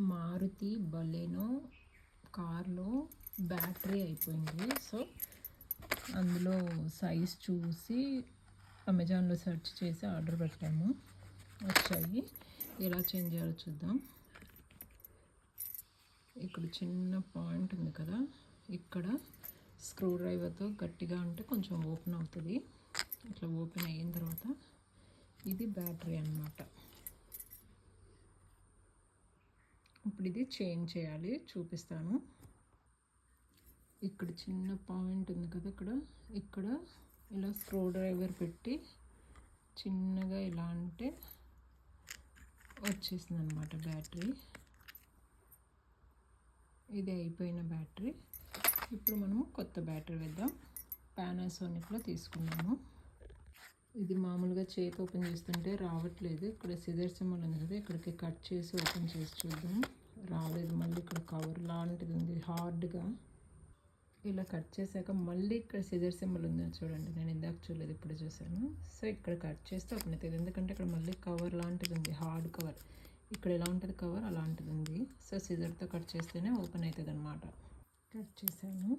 Maruti Baleno కార్లో battery అయిపోయింది. So అందులో సైజ్ చూసి అమెజాన్లో సెర్చ్ చేసి ఆర్డర్ పెట్టాము. వచ్చాయి. ఎలా చేంజ్ చేయాలో చూద్దాం. ఇక్కడ చిన్న పాయింట్ ఉంది కదా, ఇక్కడ స్క్రూ డ్రైవర్తో గట్టిగా అంటే కొంచెం ఓపెన్ అవుతుంది. ఇట్లా ఓపెన్ అయిన తర్వాత ఇది బ్యాటరీ అన్నమాట. ఇప్పుడు ఇది చేంజ్ చేయాలి, చూపిస్తాను. ఇక్కడ చిన్న పాయింట్ ఉంది కదా, ఇక్కడ ఇలా స్క్రూ డ్రైవర్ పెట్టి చిన్నగా ఇలా అంటే వచ్చేసింది అన్నమాట బ్యాటరీ. ఇది అయిపోయిన బ్యాటరీ. ఇప్పుడు మనము కొత్త బ్యాటరీ వేద్దాం. పానాసోనిక్లో తీసుకున్నాము. ఇది మామూలుగా చేతి ఓపెన్ చేస్తుంటే రావట్లేదు. ఇక్కడ సిజర్ సింబల్ ఉంది కదా, ఇక్కడికి కట్ చేసి ఓపెన్ చేసి చూద్దాం. రాలేదు. మళ్ళీ ఇక్కడ కవర్ లాంటిది ఉంది హార్డ్గా. ఇలా కట్ చేశాక మళ్ళీ ఇక్కడ సిజర్ సింబల్ ఉంది చూడండి. నేను ఇందాక చూడలేదు, ఇప్పుడు చూసాను. సో ఇక్కడ కట్ చేస్తే ఓపెన్ అవుతుంది, ఎందుకంటే ఇక్కడ మళ్ళీ కవర్ లాంటిది ఉంది, హార్డ్ కవర్. ఇక్కడ ఎలా ఉంటుంది కవర్, అలాంటిది ఉంది. సో సిజర్తో కట్ చేస్తేనే ఓపెన్ అవుతుంది అన్నమాట. కట్ చేశాను.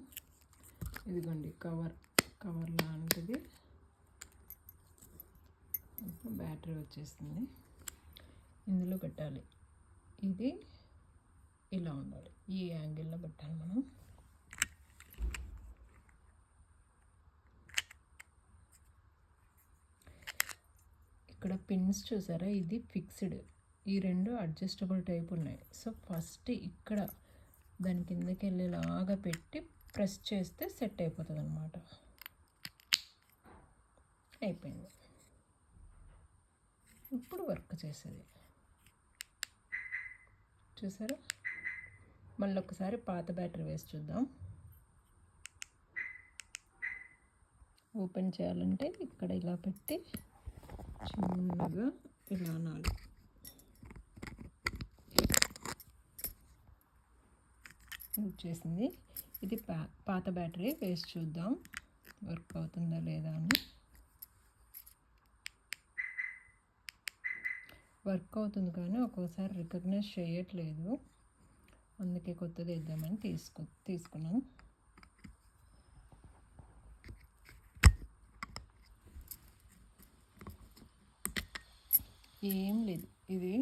ఇదిగోండి కవర్ లాంటిది. బ్యాటరీ వచ్చేస్తుంది. ఇందులో పెట్టాలి. ఇది ఇలా ఉండాలి, ఈ యాంగిల్లో పెట్టాలి మనం. ఇక్కడ పిన్స్ చూసారా, ఇది ఫిక్స్డ్. ఈ రెండు అడ్జస్టబుల్ టైప్ ఉన్నాయి. సో ఫస్ట్ ఇక్కడ దాని కిందకి వెళ్ళేలాగా పెట్టి ప్రెస్ చేస్తే సెట్ అయిపోతుంది అన్నమాట. అయిపోయింది. ఇప్పుడు వర్క్ చేసేది చూసారా. మళ్ళీ ఒకసారి పాత బ్యాటరీ వేసి చూద్దాం. ఓపెన్ చేయాలంటే ఇక్కడ ఇలా పెట్టి చిన్నగా ఇలా అనాలి. వచ్చేసింది. ఇది పాత బ్యాటరీ వేసి చూద్దాం వర్క్ అవుతుందా లేదా అని. వర్క్ అవుతుంది కానీ ఒక్కోసారి రికగ్నైజ్ చేయట్లేదు, అందుకే కొత్తది వేద్దామని తీసుకున్నాం. ఏం లేదు, ఇది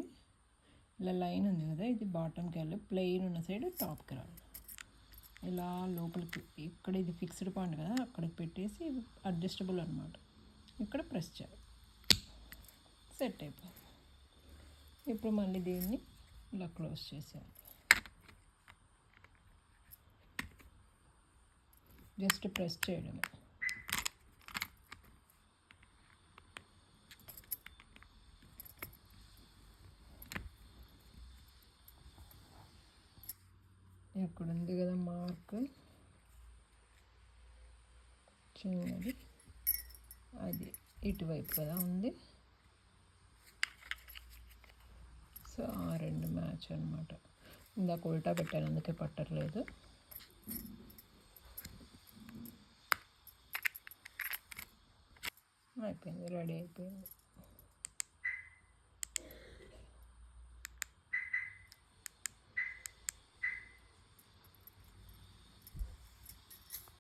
ఇలా లైన్ ఉంది కదా, ఇది బాటమ్కి వెళ్ళి ప్లెయిన్ ఉన్న సైడ్ టాప్కి రావాలి. ఇలా లోపలికి ఇక్కడ ఇది ఫిక్స్డ్ పాయింట్ కదా, అక్కడికి పెట్టేసి అడ్జస్టబుల్ అనమాట. ఇక్కడ ప్రెస్ చేయాలి, సెట్ అయిపోయింది. ఇప్పుడు మళ్ళీ దీన్ని ఇలా క్లోజ్ చేసేయాలి. జస్ట్ ప్రెస్ చేయడమే. ఇక్కడ ఉంది కదా మార్క్ చిన్నది, అది ఇటువైపు కదా ఉంది. సో ఆ రెండు మ్యాచ్ అనమాట. ఇందాక ఉల్టా పెట్టాను, అందుకే పట్టట్లేదు. అయిపోయింది, రెడీ అయిపోయింది.